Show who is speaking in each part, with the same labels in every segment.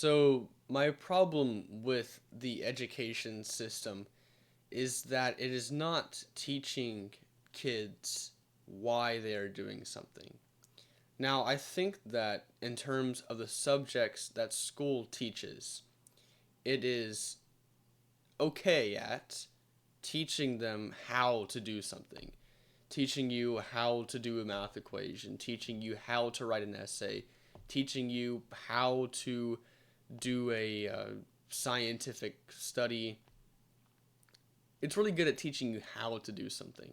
Speaker 1: So, my problem with the education system is that it is not teaching kids why they are doing something. Now, I think that in terms of the subjects that school teaches, it is okay at teaching them how to do something, teaching you how to do a math equation, teaching you how to write an essay, teaching you how to do a scientific study. It's really good at teaching you how to do something,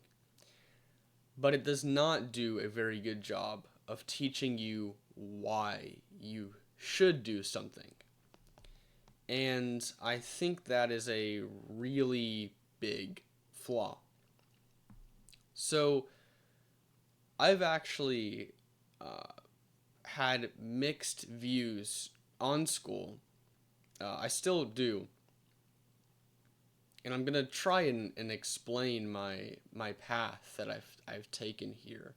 Speaker 1: but it does not do a very good job of teaching you why you should do something. And I think that is a really big flaw. So I've actually uh, had mixed views on school. I still do, and I'm gonna try and explain my path that I've taken here.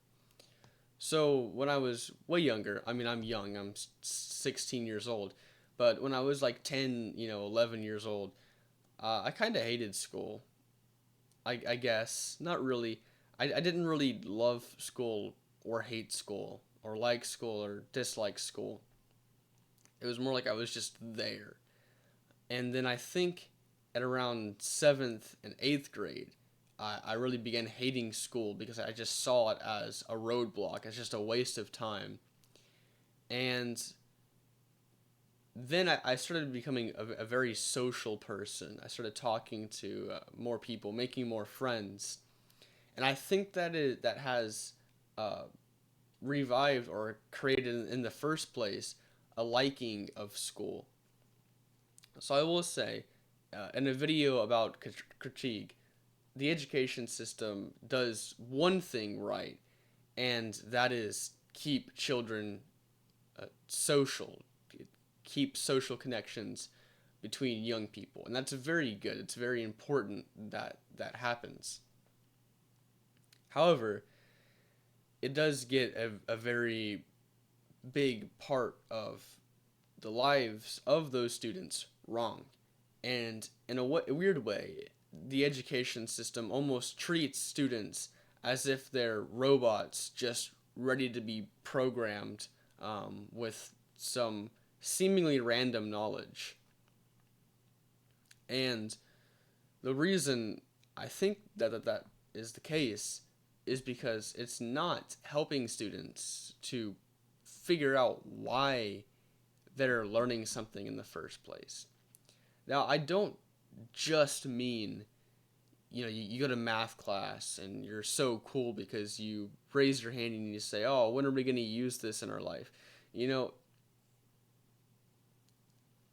Speaker 1: So when I was way younger, I mean I'm young, I'm 16 years old, but when I was like 10, 11 years old, I kind of hated school. I guess not really. I didn't really love school or hate school or like school or dislike school. It was more like I was just there. And then I think at around seventh and eighth grade, I really began hating school because I just saw it as a roadblock, as just a waste of time. And then I started becoming a very social person. I started talking to more people, making more friends, and I think that has uh, revived or created in the first place a liking of school. So I will say, in a video about critique, the education system does one thing right, and that is keep children social, keep social connections between young people, and that's very good. It's very important that that happens. However, it does get a very big part of the lives of those students wrong. And in a weird way, the education system almost treats students as if they're robots just ready to be programmed with some seemingly random knowledge. And the reason I think that is the case is because it's not helping students to figure out why they're learning something in the first place. Now, I don't just mean, you go to math class and you're so cool because you raise your hand and you say, oh, when are we going to use this in our life? You know,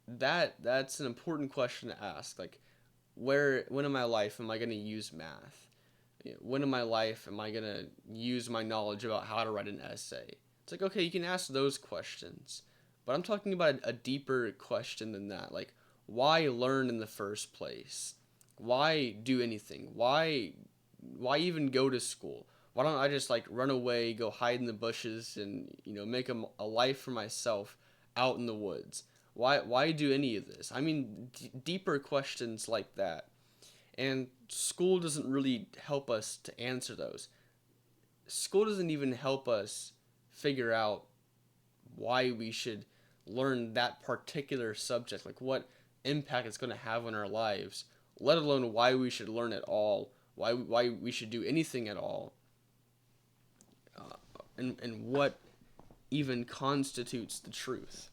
Speaker 1: that's an important question to ask. Like, when in my life am I going to use math? When in my life am I going to use my knowledge about how to write an essay? It's like, okay, you can ask those questions, but I'm talking about a deeper question than that. Like, why learn in the first place? Why do anything? Why even go to school? Why don't I just like run away, go hide in the bushes, and make a life for myself out in the woods? Why do any of this? I mean, deeper questions like that. And school doesn't really help us to answer those. School doesn't even help us figure out why we should learn that particular subject, like what impact it's going to have on our lives, let alone why we should learn at all, why we should do anything at all, and what even constitutes the truth.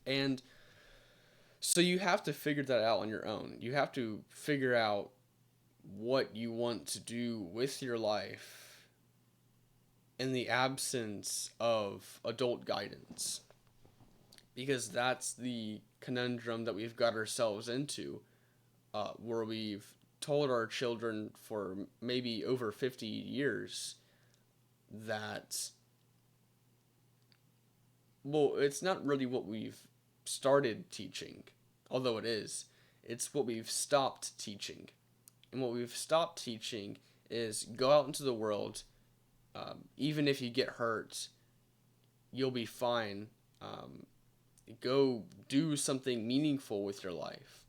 Speaker 1: And so you have to figure that out on your own. You have to figure out what you want to do with your life in the absence of adult guidance. Because that's the conundrum that we've got ourselves into, where we've told our children for maybe over 50 years that, well, it's not really what we've started teaching, although it is. It's what we've stopped teaching. And what we've stopped teaching is go out into the world. Even if you get hurt, you'll be fine. go do something meaningful with your life.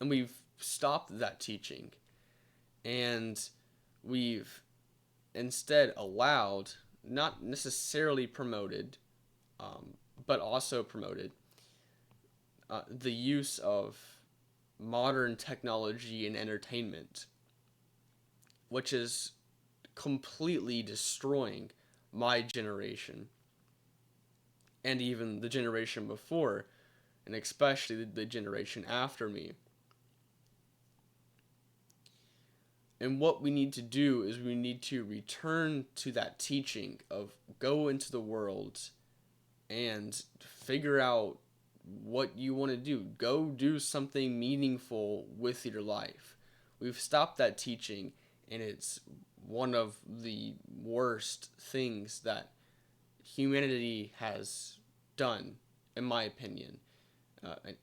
Speaker 1: And we've stopped that teaching, and we've instead allowed, not necessarily promoted, but also promoted, the use of modern technology and entertainment, which is completely destroying my generation and even the generation before, and especially the generation after me. And what we need to do is we need to return to that teaching of go into the world and figure out what you want to do. Go do something meaningful with your life. We've stopped that teaching, and it's one of the worst things that humanity has done, in my opinion,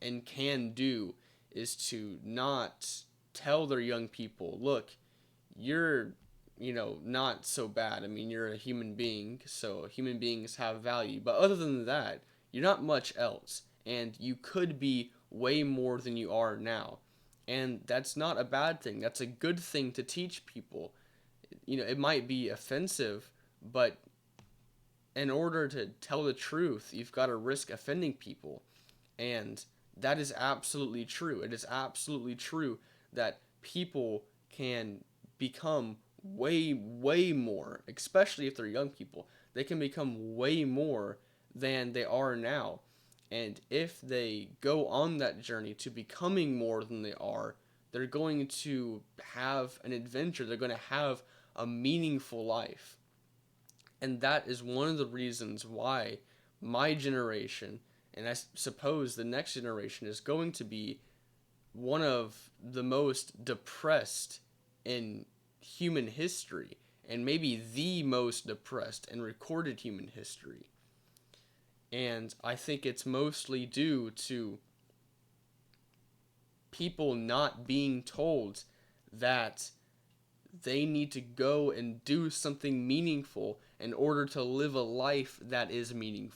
Speaker 1: and can do, is to not tell their young people, look, you're, not so bad. I mean, you're a human being, so human beings have value. But other than that, you're not much else. And you could be way more than you are now. And that's not a bad thing. That's a good thing to teach people. It might be offensive, but in order to tell the truth, you've got to risk offending people. And that is absolutely true. It is absolutely true that people can become way, way more, especially if they're young people. They can become way more than they are now. And if they go on that journey to becoming more than they are, they're going to have an adventure. They're going to have a meaningful life. And that is one of the reasons why my generation, and I suppose the next generation, is going to be one of the most depressed in human history, and maybe the most depressed in recorded human history. And I think it's mostly due to people not being told that they need to go and do something meaningful in order to live a life that is meaningful.